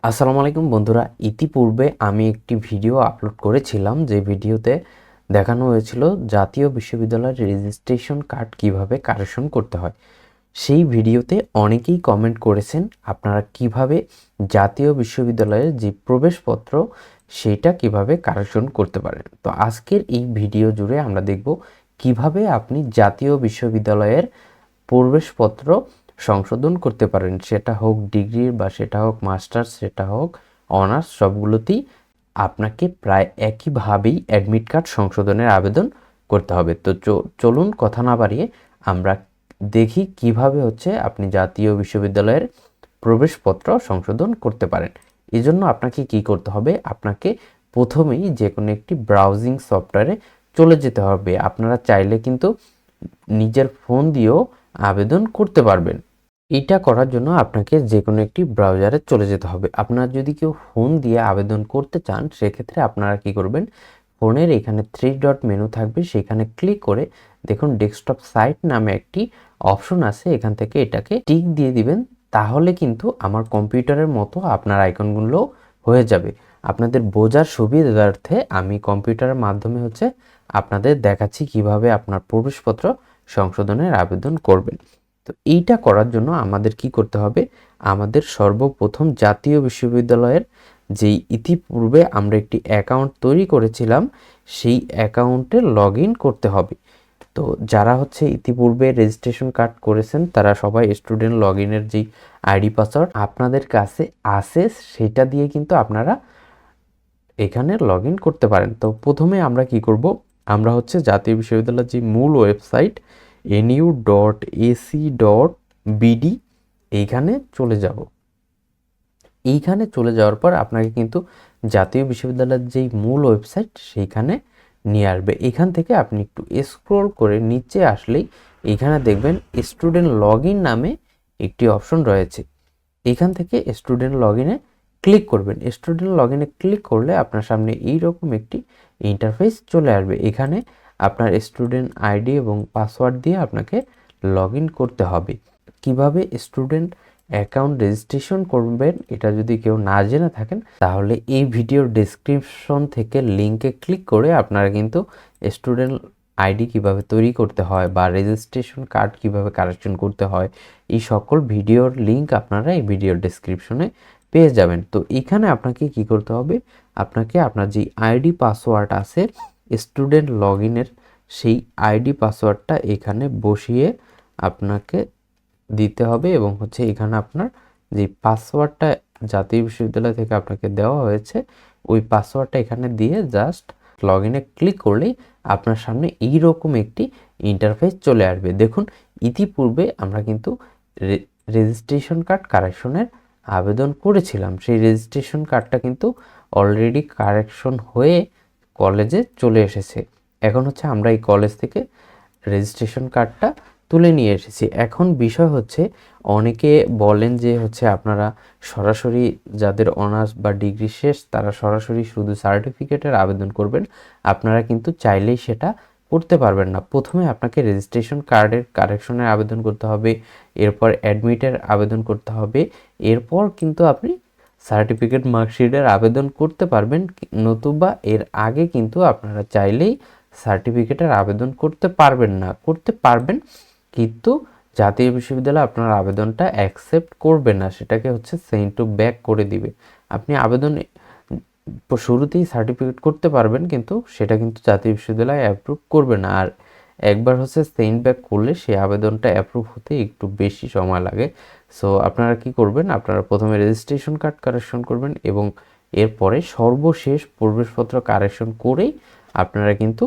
আসসালামু আলাইকুম বন্ধুরা, ইতিপূর্বে আমি একটি ভিডিও আপলোড করেছিলাম যে ভিডিওতে দেখানো হয়েছিল জাতীয় বিশ্ববিদ্যালয়ের রেজিস্ট্রেশন কার্ড কিভাবে কারেকশন করতে হয়। সেই ভিডিওতে অনেকেই কমেন্ট করেছেন আপনারা কিভাবে জাতীয় বিশ্ববিদ্যালয়ের যে প্রবেশপত্র সেটা কিভাবে কারেকশন করতে পারেন। তো আজকের এই ভিডিও জুড়ে আমরা দেখব কিভাবে আপনি জাতীয় বিশ্ববিদ্যালয়ের প্রবেশপত্র সংশোধন করতে পারেন, সেটা হোক ডিগ্রির বা সেটা হোক মাস্টার্স, সেটা হোক অনার্স, সবগুলোতেই আপনাকে প্রায় একইভাবেই অ্যাডমিট কার্ড সংশোধনের আবেদন করতে হবে। তো চলুন কথা না বাড়িয়ে আমরা দেখি কিভাবে আপনি জাতীয় বিশ্ববিদ্যালয়ের প্রবেশপত্র সংশোধন করতে পারেন। এই জন্য আপনাকে কি করতে হবে, আপনাকে প্রথমেই যে কোনো একটি ব্রাউজিং সফটওয়্যারে চলে যেতে হবে। আপনারা চাইলে কিন্তু নিজের ফোন দিয়েও আবেদন করতে পারবেন। এটা করার জন্য আপনাকে যে কোনো একটি ব্রাউজারে চলে যেতে হবে। আপনারা যদি কেউ ফোন দিয়ে আবেদন করতে চান সেক্ষেত্রে আপনারা কি করবেন, ফোনের এখানে 3 ডট মেনু থাকবে, সেখানে ক্লিক করে দেখুন ডেস্কটপ সাইট নামে একটি অপশন আছে, এখান থেকে এটাকে টিক দিয়ে দিবেন। তাহলে কিন্তু আমার কম্পিউটারের মতো আপনার আইকনগুলো হয়ে যাবে। আপনাদের বোঝার সুবিধার্থে আমি কম্পিউটারের মাধ্যমে আপনাদের দেখাচ্ছি কিভাবে আপনার প্রবেশপত্র সংশোধনের আবেদন করবেন। তো এইটা করার জন্য আমাদের কি করতে হবে, আমাদের সর্বপ্রথম জাতীয় বিশ্ববিদ্যালয়ের যেই ইতিপূর্বে আমরা একটি অ্যাকাউন্ট তৈরি করেছিলাম সেই অ্যাকাউন্টে লগ ইন করতে হবে। তো যারা ইতিপূর্বে রেজিস্ট্রেশন কার্ড করেছেন তারা সবাই স্টুডেন্ট লগ ইনের যেই আইডি পাসওয়ার্ড আপনাদের কাছে আছে সেটা দিয়ে কিন্তু আপনারা এখানে লগ ইন করতে পারেন। তো প্রথমে আমরা কি করব, আমরা জাতীয় বিশ্ববিদ্যালয়ের যে মূল ওয়েবসাইট nu.ac.bd এইখানে চলে যাব। এইখানে চলে যাওয়ার পর আপনাকে কিন্তু জাতীয় বিশ্ববিদ্যালয়ের যেই মূল ওয়েবসাইট সেইখানে নিয়ে আসবে। এখান থেকে আপনি একটু স্ক্রল করে নিচে আসলেই এইখানে দেখবেন স্টুডেন্ট লগ ইন নামে একটি অপশন রয়েছে। এখান থেকে স্টুডেন্ট লগ ইনে ক্লিক করবেন। স্টুডেন্ট লগ ইনে ক্লিক করলে আপনার সামনে এইরকম একটি ইন্টারফেস চলে আসবে। এখানে আপনার স্টুডেন্ট আইডি এবং পাসওয়ার্ড দিয়ে আপনাকে লগ ইন করতে হবে। কিভাবে স্টুডেন্ট অ্যাকাউন্ট রেজিস্ট্রেশন করবেন এটা যদি কেউ না জেনে থাকেন তাহলে এই ভিডিওর ডেসক্রিপশন থেকে লিঙ্কে ক্লিক করে আপনারা কিন্তু স্টুডেন্ট আইডি কিভাবে তৈরি করতে হয় বা রেজিস্ট্রেশন কার্ড কিভাবে কারেকশন করতে হয় এই সকল ভিডিওর লিঙ্ক আপনারা এই ভিডিওর ডেসক্রিপশনে পেয়ে যাবেন। তো এখানে আপনাকে কি করতে হবে, আপনাকে আপনার যে আইডি পাসওয়ার্ড আছে স্টুডেন্ট লগ ইনের সেই আইডি পাসওয়ার্ডটা এখানে বসিয়ে আপনাকে দিতে হবে এবং এখানে আপনার যে পাসওয়ার্ডটা জাতীয় বিশ্ববিদ্যালয় থেকে আপনাকে দেওয়া হয়েছে ওই পাসওয়ার্ডটা এখানে দিয়ে জাস্ট লগ ইনে ক্লিক করলেই আপনার সামনে এইরকম একটি ইন্টারফেস চলে আসবে। দেখুন ইতিপূর্বে আমরা কিন্তু রেজিস্ট্রেশন কার্ড কারেকশনের আবেদন করেছিলাম, সেই রেজিস্ট্রেশন কার্ডটা কিন্তু অলরেডি কারেকশন হয়ে কলেজে চলে এসেছে। এখন আমরা এই কলেজ থেকে রেজিস্ট্রেশন কার্ডটা তুলে নিয়ে এসেছি। এখন বিষয় অনেকে বলেন যে আপনারা সরাসরি যাদের অনার্স বা ডিগ্রি শেষ তারা সরাসরি শুধু সার্টিফিকেটের আবেদন করবেন। আপনারা কিন্তু চাইলেই সেটা করতে পারবেন না। প্রথমে আপনাকে রেজিস্ট্রেশন কার্ডের কারেকশনের আবেদন করতে হবে, এরপর অ্যাডমিটের আবেদন করতে হবে, এরপর কিন্তু আপনি সার্টিফিকেট মার্কশিটের আবেদন করতে পারবেন। নতুবা এর আগে কিন্তু আপনারা চাইলেই সার্টিফিকেটের আবেদন করতে পারবেন না। করতে পারবেন কিন্তু জাতীয় বিশ্ববিদ্যালয় আপনার আবেদনটা অ্যাকসেপ্ট করবে না, সেটাকে সেন্ড টু ব্যাক করে দিবে। আপনি আবেদন শুরুতেই সার্টিফিকেট করতে পারবেন কিন্তু সেটা কিন্তু জাতীয় বিশ্ববিদ্যালয় অ্যাপ্রুভ করবে না। আর একবার সেন্ড ব্যাক করলে সেই আবেদনটা অ্যাপ্রুভ হতে একটু বেশি সময় লাগে। সো আপনারা কি করবেন, আপনারা প্রথমে রেজিস্ট্রেশন কার্ড কারেকশন করবেন এবং এরপরে সর্বশেষ প্রবেশপত্র কারেকশন করেই আপনারা কিন্তু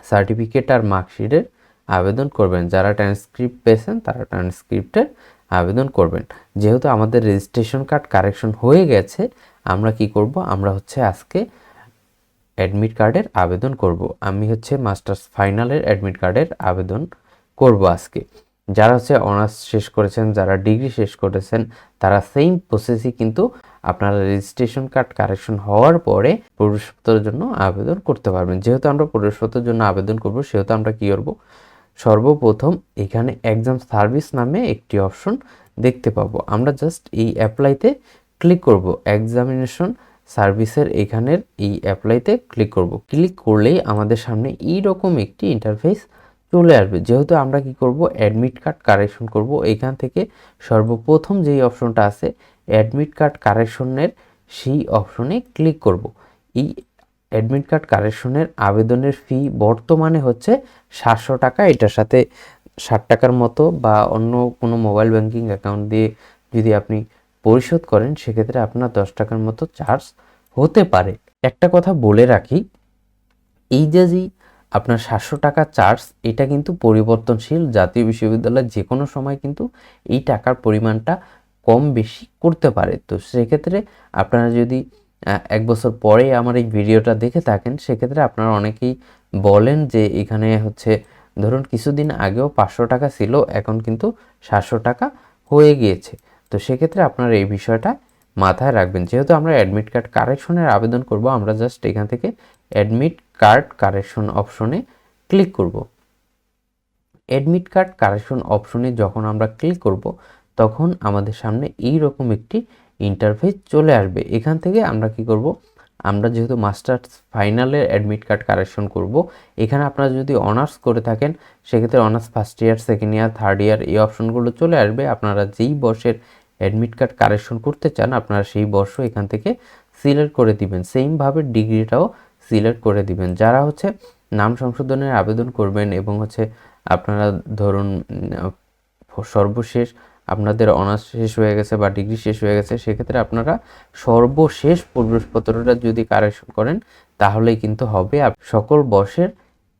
সার্টিফিকেট আর মার্কশিটের আবেদন করবেন। যারা ট্রান্সক্রিপ্ট পেয়েছেন তারা ট্রান্সক্রিপ্টের আবেদন করবেন। যেহেতু আমাদের রেজিস্ট্রেশন কার্ড কারেকশন হয়ে গেছে আমরা কি করব, আমরা আজকে অ্যাডমিট কার্ডের আবেদন করব। আমি মাস্টার্স ফাইনালের অ্যাডমিট কার্ডের আবেদন করব আজকে। যারা অনার্স শেষ করেছেন, যারা ডিগ্রি শেষ করেছেন তারা সেম প্রসেসই কিন্তু আপনারা রেজিস্ট্রেশন কার্ড কারেকশন হওয়ার পরে প্রবেশপত্রের জন্য আবেদন করতে পারবেন। যেহেতু আমরা প্রবেশপত্রের জন্য আবেদন করব সেহেতু আমরা কি করব, সর্বপ্রথম এখানে এক্সাম সার্ভিস নামে একটি অপশন দেখতে পাবো। আমরা জাস্ট এই অ্যাপ্লাইতে ক্লিক করব, এক্সামিনেশন সার্ভিসের এখানের এই অ্যাপ্লাইতে ক্লিক করব। ক্লিক করলেই আমাদের সামনে এইরকম একটি ইন্টারফেস চলে আসবে। যেহেতু আমরা কি করব, অ্যাডমিট কার্ড কারেকশন করব, এখান থেকে সর্বপ্রথম যেই অপশনটা আছে অ্যাডমিট কার্ড কারেকশনের সেই অপশনে ক্লিক করব। এই অ্যাডমিট কার্ড কারেকশনের আবেদনের ফি বর্তমানে হচ্ছে 700 টাকা। এটার সাথে 60 টাকার মতো বা অন্য কোনো মোবাইল ব্যাংকিং অ্যাকাউন্ট দিয়ে যদি আপনি পরিশোধ করেন সেক্ষেত্রে আপনার 10 টাকার মতো চার্জ হতে পারে। একটা কথা বলে রাখি, এই যে আপনার 700 টাকা চার্জ, এটা কিন্তু পরিবর্তনশীল। জাতীয় বিশ্ববিদ্যালয় যে কোনো সময় কিন্তু এই টাকার পরিমাণটা কম বেশি করতে পারে। তো সেক্ষেত্রে আপনারা যদি 1 বছর পরে আমার এই ভিডিওটা দেখে থাকেন সেক্ষেত্রে আপনারা অনেকেই বলেন যে এখানে হচ্ছে ধরুন কিছুদিন আগেও 500 টাকা ছিল, এখন কিন্তু 700 টাকা হয়ে গিয়েছে। তো সেক্ষেত্রে আপনারা এই বিষয়টা মাথায় রাখবেন। যেহেতু আমরা অ্যাডমিট কার্ড কারেকশনের আবেদন করব, আমরা জাস্ট এখান থেকে অ্যাডমিট কার্ড কারেকশন অপশনে ক্লিক করব। অ্যাডমিট কার্ড কারেকশন অপশনে যখন আমরা ক্লিক করব তখন আমাদের সামনে এই রকম একটি ইন্টারফেস চলে আসবে। এখান থেকে আমরা কি করব, আমরা যেহেতু মাস্টার্স ফাইনালের অ্যাডমিট কার্ড কারেকশন করব, এখানে আপনারা যদি অনার্স করে থাকেন সেক্ষেত্রে honours first year, second year, third year এই অপশনগুলো চলে আসবে। আপনারা যেই বর্ষের অ্যাডমিট কার্ড কারেকশন করতে চান আপনারা সেই বর্ষ এখান থেকে সিলেক্ট করে দিবেন। সেমভাবে ডিগ্রিটাও সিলেক্ট করে দিবেন। যারা হচ্ছে নাম সংশোধনের আবেদন করবেন এবং হচ্ছে আপনারা ধরুন সর্বশেষ আপনাদের অনার্স শেষ হয়ে গেছে বা ডিগ্রি শেষ হয়ে গেছে, সেক্ষেত্রে আপনারা সর্বশেষ প্রবেশপত্রটা যদি কারেকশন করেন তাহলেই কিন্তু হবে, সকল বর্ষের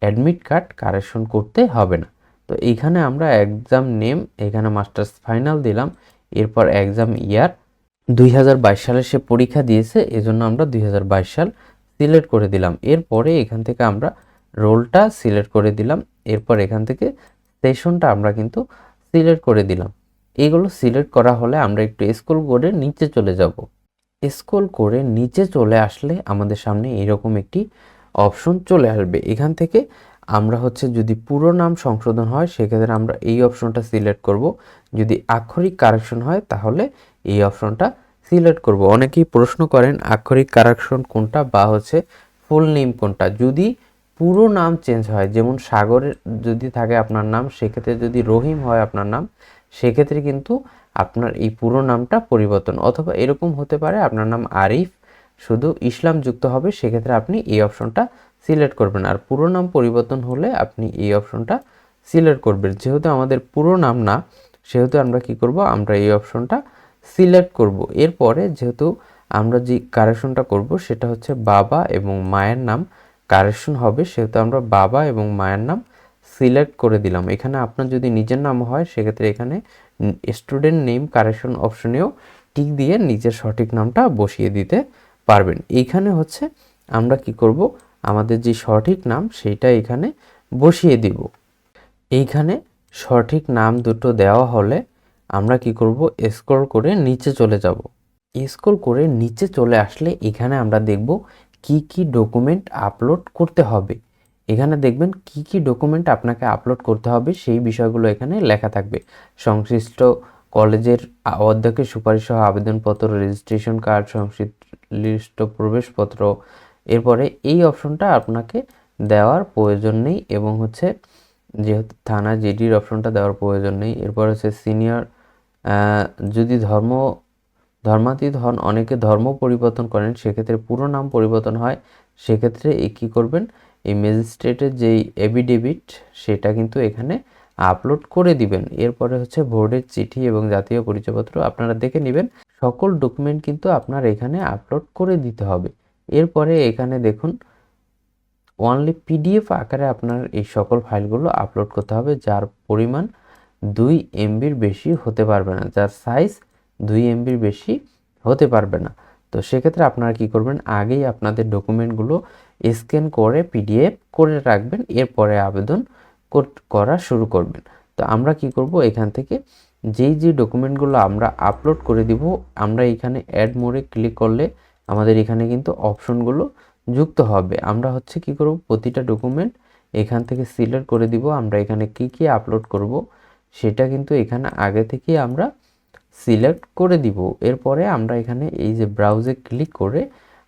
অ্যাডমিট কার্ড কারেকশন করতে হবে না। তো এইখানে আমরা এক্সাম নেম, এখানে মাস্টার্স ফাইনাল দিলাম, এরপর এক্সাম ইয়ার 2022 সালে সে পরীক্ষা দিয়েছে, এজন্য আমরা 2022 সাল সিলেক্ট করে দিলাম। এরপরে এখান থেকে আমরা রোলটা সিলেক্ট করে দিলাম, এরপর এখান থেকে সেশনটা আমরা কিন্তু সিলেক্ট করে দিলাম। এগুলো সিলেক্ট করা হলে আমরা একটু স্ক্রল করে নিচে চলে যাব। স্ক্রল করে নিচে চলে আসলে আমাদের সামনে এরকম একটি অপশন চলে আসবে। এখান থেকে আমরা হচ্ছে যদি পুরো নাম সংশোধন হয় সেক্ষেত্রে আমরা এই অপশনটা সিলেক্ট করব, যদি আক্ষরিক কারেকশন হয় তাহলে এই অপশনটা সিলেক্ট করব। অনেকেই প্রশ্ন করেন আক্ষরিক কারেকশন কোনটা বা হচ্ছে ফুল নেম কোনটা। যদি পুরো নাম চেঞ্জ হয়, যেমন সাগরের যদি থাকে আপনার নাম, সেক্ষেত্রে যদি রহিম হয় আপনার নাম, সেক্ষেত্রে কিন্তু আপনার এই পুরো নামটা পরিবর্তন, অথবা এরকম হতে পারে আপনার নাম আরিফ শুধু ইসলাম যুক্ত হবে, সেক্ষেত্রে আপনি এই অপশনটা সিলেক্ট করবেন। আর পুরো নাম পরিবর্তন হলে আপনি এই অপশনটা সিলেক্ট করবেন। যেহেতু আমাদের পুরো নাম না সেহেতু আমরা কি করব, আমরা এই অপশনটা সিলেক্ট করব। এরপরে যেহেতু আমরা যে কারেকশনটা করব সেটা হচ্ছে বাবা এবং মায়ের নাম কারেকশন হবে, সেহেতু আমরা বাবা এবং মায়ের নাম সিলেক্ট করে দিলাম। এখানে আপনার যদি নিজের নাম হয় সেক্ষেত্রে এখানে স্টুডেন্ট নেম কারেকশন অপশনেও টিক দিয়ে নিজের সঠিক নামটা বসিয়ে দিতে পারবেন। এইখানে হচ্ছে আমরা কি করব, আমাদের যে সঠিক নাম সেইটা এখানে বসিয়ে দিব। এইখানে সঠিক নাম দুটো দেওয়া হলে আমরা কি করব, স্ক্রল করে নিচে চলে যাব। স্ক্রল করে নিচে চলে আসলে এখানে আমরা দেখব কি কি ডকুমেন্ট আপলোড করতে হবে। এখানে দেখবেন কি কি ডকুমেন্ট আপনাকে আপলোড করতে হবে সেই বিষয়গুলো এখানে লেখা থাকবে। সংশ্লিষ্ট কলেজের অধ্যক্ষের সুপারিশ সহ আবেদনপত্র, রেজিস্ট্রেশন কার্ড, সংশ্লিষ্ট প্রবেশপত্র। এরপরে এই অপশনটা আপনাকে দেওয়ার প্রয়োজন নেই এবং হচ্ছে যেহেতু থানা জিডির অপশনটা দেওয়ার প্রয়োজন নেই। এরপর হচ্ছে সিনিয়র, যদি ধর্মাতীত হন, অনেকে ধর্ম পরিবর্তন করেন, সেক্ষেত্রে পুরো নাম পরিবর্তন হয়, সেক্ষেত্রে কী করবেন, এই ম্যাজিস্ট্রেটের যেই এফিডেভিট সেটা কিন্তু এখানে আপলোড করে দিবেন। এরপরে হচ্ছে বোর্ডের চিঠি এবং জাতীয় পরিচয়পত্র আপনারা দেখে নেবেন। সকল ডকুমেন্ট কিন্তু আপনার এখানে আপলোড করে দিতে হবে। এরপরে এখানে দেখুন অনলি পিডিএফ আকারে আপনার এই সকল ফাইলগুলো আপলোড করতে হবে, যার পরিমাণ 2 MBর বেশি হতে পারবে না, যার সাইজ 2 MBর বেশি হতে পারবে না। তো সেক্ষেত্রে আপনারা কি করবেন, আগেই আপনাদের ডকুমেন্টগুলো স্ক্যান করে পিডিএফ করে রাখবেন, এরপরে আবেদন করা শুরু করবেন। তো আমরা কি করব, এখান থেকে যেই ডকুমেন্টগুলো আমরা আপলোড করে দিব, আমরা এখানে অ্যাড মোডে ক্লিক করলে আমাদের এখানে কিন্তু অপশনগুলো যুক্ত হবে। আমরা হচ্ছে কি করব, প্রতিটা ডকুমেন্ট এখান থেকে সিলেক্ট করে দিব। আমরা এখানে কি কি আপলোড করব সেটা কিন্তু এখানে আগে থেকেই আমরা সিলেক্ট করে দিব। এরপরে আমরা এখানে এই যে ব্রাউজে ক্লিক করে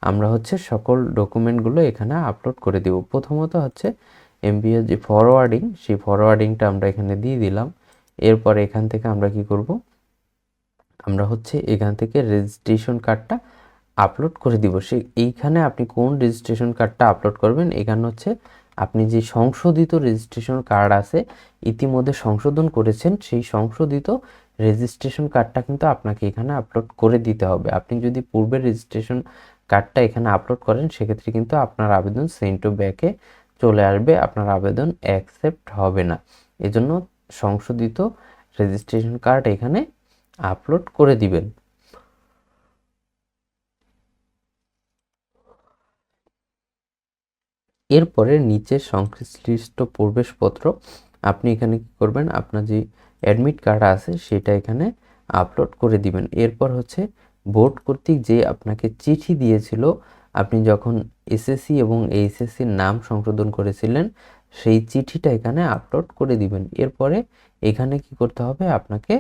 আমরা হচ্ছে সকল ডকুমেন্টগুলো এখানে আপলোড করে দিব। প্রথমত হচ্ছে এমবিএর যে ফরওয়ার্ডিং, সেই ফরওয়ার্ডিংটা আমরা এখানে দিয়ে দিলাম। এরপরে এখান থেকে আমরা কি করব, আমরা হচ্ছে এখান থেকে রেজিস্ট্রেশন কার্ডটা আপলোড করে দিব। এইখানে আপনি কোন রেজিস্ট্রেশন কার্ডটা আপলোড করবেন, এখানে হচ্ছে আপনি যে সংশোধিত রেজিস্ট্রেশন কার্ড আছে, ইতিমধ্যে সংশোধন করেছেন, সেই সংশোধিত রেজিস্ট্রেশন কার্ডটা কিন্তু আপনাকে এখানে আপলোড করে দিতে হবে। আপনি যদি পূর্বের রেজিস্ট্রেশন কার্ডটা এখানে আপলোড করেন, সেক্ষেত্রে কিন্তু আপনার আবেদন সেন্ড টু ব্যাকে চলে আসবে, আপনার আবেদন অ্যাকসেপ্ট হবে না। এজন্য সংশোধিত রেজিস্ট্রেশন কার্ড এখানে আপলোড করে দিবেন। এরপরে নিচের সংশ্লিষ্ট প্রবেশপত্র আপনি এখানে কি করবেন, আপনার যে অ্যাডমিট কার্ড আছে সেটা এখানে আপলোড করে দিবেন। এরপর হচ্ছে বোর্ড কর্তৃক যে আপনাকে চিঠি দিয়েছিল, আপনি যখন এসএসসি এবং এইচএসসির নাম সংশোধন করেছিলেন, সেই চিঠিটা এখানে আপলোড করে দিবেন। এরপরে এখানে কি করতে হবে, আপনাকে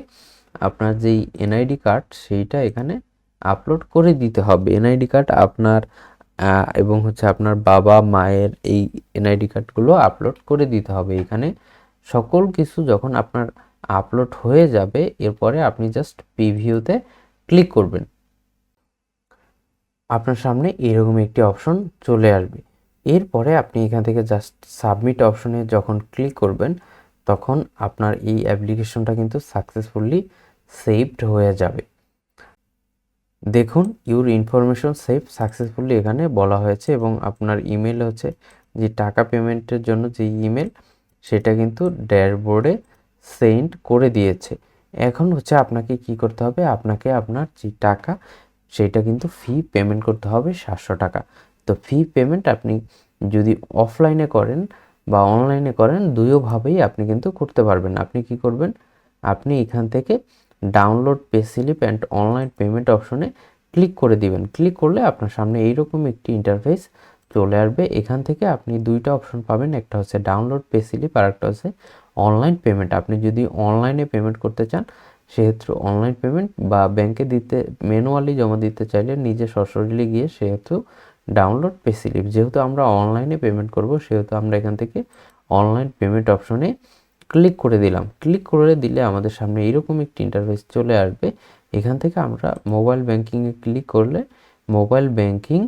আপনার যেই এনআইডি কার্ড সেইটা এখানে আপলোড করে দিতে হবে। এনআইডি কার্ড আপনার এবং হচ্ছে আপনার বাবা মায়ের এই এনআইডি কার্ডগুলো আপলোড করে দিতে হবে। এখানে সকল কিছু যখন আপনার আপলোড হয়ে যাবে, এরপরে আপনি জাস্ট প্রিভিউতে ক্লিক করবেন। আপনার সামনে এরকম একটি অপশন চলে আসবে। এরপরে আপনি এখান থেকে জাস্ট সাবমিট অপশনে যখন ক্লিক করবেন, তখন আপনার এই অ্যাপ্লিকেশনটা কিন্তু সাকসেসফুলি সেভড হয়ে যাবে। দেখুন ইউর ইনফরমেশন সেভ সাকসেসফুলি এখানে বলা হয়েছে, এবং আপনার ইমেল হচ্ছে যে টাকা পেমেন্টের জন্য যে ইমেল, সেটা কিন্তু ড্যাশবোর্ডে সেন্ড করে দিয়েছে। এখন হচ্ছে আপনাকে কি করতে হবে, আপনাকে আপনার যে টাকা সেটা কিন্তু ফি পেমেন্ট করতে হবে 700 টাকা। তো ফি পেমেন্ট আপনি যদি অফলাইনে করেন বা অনলাইনে করেন, দুইভাবেই আপনি কিন্তু করতে পারবেন। আপনি কি করবেন, আপনি এখান থেকে download pay slip and online payment অপশনে ক্লিক করে দিবেন। ক্লিক করলে আপনার সামনে এইরকম একটি ইন্টারফেস চলে আসবে। এখান থেকে আপনি দুইটা অপশন পাবেন, একটা হচ্ছে ডাউনলোড পে স্লিপ আর একটা হচ্ছে অনলাইন পেমেন্ট। আপনি যদি অনলাইনে পেমেন্ট করতে চান, সেক্ষেত্রে অনলাইন পেমেন্ট, বা ব্যাংকে দিতে ম্যানুয়ালি জমা দিতে চাইলে নিজে সরাসরি গিয়ে, সেহেতু ডাউনলোড পে স্লিপ। যেহেতু আমরা অনলাইনে পেমেন্ট করব, সেহেতু আমরা এখান থেকে অনলাইন পেমেন্ট অপশনে ক্লিক করে দিলাম। ক্লিক করে দিলে আমাদের সামনে এইরকম একটি ইন্টারফেস চলে আসবে। এখান থেকে আমরা মোবাইল ব্যাংকিংয়ে ক্লিক করলে মোবাইল ব্যাংকিং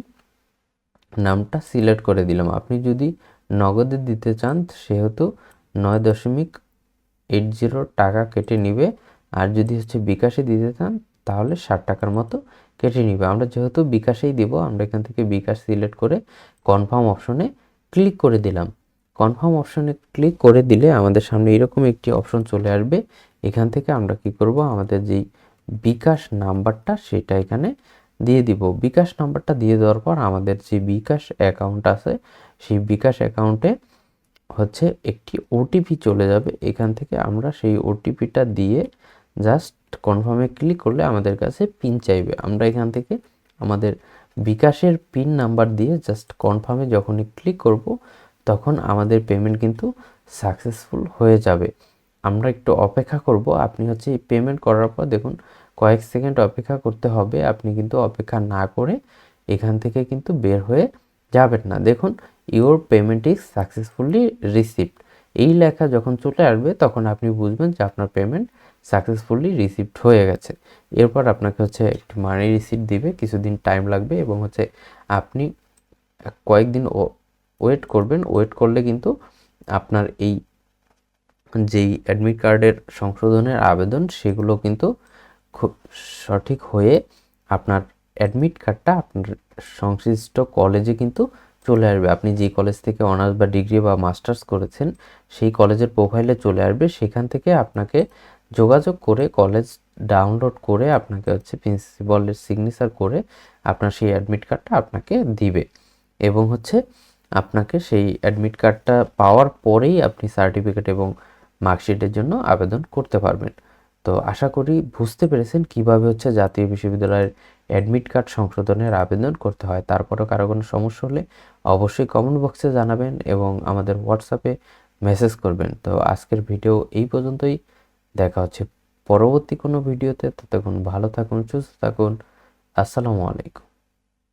নামটা সিলেক্ট করে দিলাম। আপনি যদি নগদে দিতে চান, সেহেতু 9.80 টাকা কেটে নিবে, আর যদি হচ্ছে বিকাশে দিতে চান তাহলে 60 টাকার মতো কেটে নিবে। আমরা যেহেতু বিকাশেই দিব, আমরা এখান থেকে বিকাশ সিলেক্ট করে কনফার্ম অপশনে ক্লিক করে দিলাম। কনফার্ম অপশনে ক্লিক করে দিলে আমাদের সামনে এরকম একটি অপশন চলে আসবে। এখান থেকে আমরা কি করব, আমাদের যেই বিকাশ নাম্বারটা সেটা এখানে দিয়ে দিব। বিকাশ নাম্বারটা দিয়ে দেওয়ার পর আমাদের যে বিকাশ অ্যাকাউন্ট আছে, সেই বিকাশ অ্যাকাউন্টে হচ্ছে একটি ওটিপি চলে যাবে। এখান থেকে আমরা সেই ওটিপিটা দিয়ে জাস্ট কনফার্মে ক্লিক করলে আমাদের কাছে পিন চাইবে। আমরা এখান থেকে আমাদের বিকাশের পিন নাম্বার দিয়ে জাস্ট কনফার্মে যখনই ক্লিক করব, তখন আমাদের পেমেন্ট কিন্তু সাকসেসফুল হয়ে যাবে। আমরা একটু অপেক্ষা করব। আপনি হচ্ছে এই পেমেন্ট করার পর দেখুন কয়েক সেকেন্ড অপেক্ষা করতে হবে। আপনি কিন্তু অপেক্ষা না করে এখান থেকে কিন্তু বের হয়ে যাবেন না। দেখুন your payment is successfully received, এই লেখা যখন চলে আসবে, তখন আপনি বুঝবেন যে আপনার পেমেন্ট সাকসেসফুলি রিসিভড হয়ে গেছে। এরপর আপনাকে হচ্ছে একটি মানি রিসিপ্ট দিবে, কিছুদিন টাইম লাগবে, এবং হচ্ছে আপনি কয়েকদিন ওয়েট করবেন। ওয়েট করলে কিন্তু আপনার এই যেই অ্যাডমিট কার্ডের সংশোধনের আবেদন, সেগুলো কিন্তু খুব সঠিক হয়ে আপনার অ্যাডমিট কার্ডটা আপনার সংশ্লিষ্ট কলেজে কিন্তু চলে আসবে। আপনি যে কলেজ থেকে অনার্স বা ডিগ্রি বা মাস্টার্স করেছেন, সেই কলেজের প্রোফাইলে চলে আসবে। সেখান থেকে আপনাকে যোগাযোগ করে কলেজ ডাউনলোড করে আপনাকে হচ্ছে প্রিন্সিপালের সিগনেচার করে আপনার সেই অ্যাডমিট কার্ডটা আপনাকে দিবে, এবং হচ্ছে আপনাকে সেই অ্যাডমিট কার্ডটা পাওয়ার পরেই আপনি সার্টিফিকেট এবং মার্কশিটের জন্য আবেদন করতে পারবেন। তো আশা করি বুঝতে পেরেছেন কিভাবে হচ্ছে জাতীয় বিশ্ববিদ্যালয়ের অ্যাডমিট কার্ড সংশোধনের আবেদন করতে হয়। তারপরেও কারো কোনো সমস্যা হলে অবশ্যই কমেন্ট বক্সে জানাবেন এবং আমাদের হোয়াটসঅ্যাপে মেসেজ করবেন। তো আজকের ভিডিও এই পর্যন্তই, দেখা হচ্ছে পরবর্তী কোনো ভিডিওতে। ততক্ষণ ভালো থাকুন, সুস্থ থাকুন। আসসালামু আলাইকুম।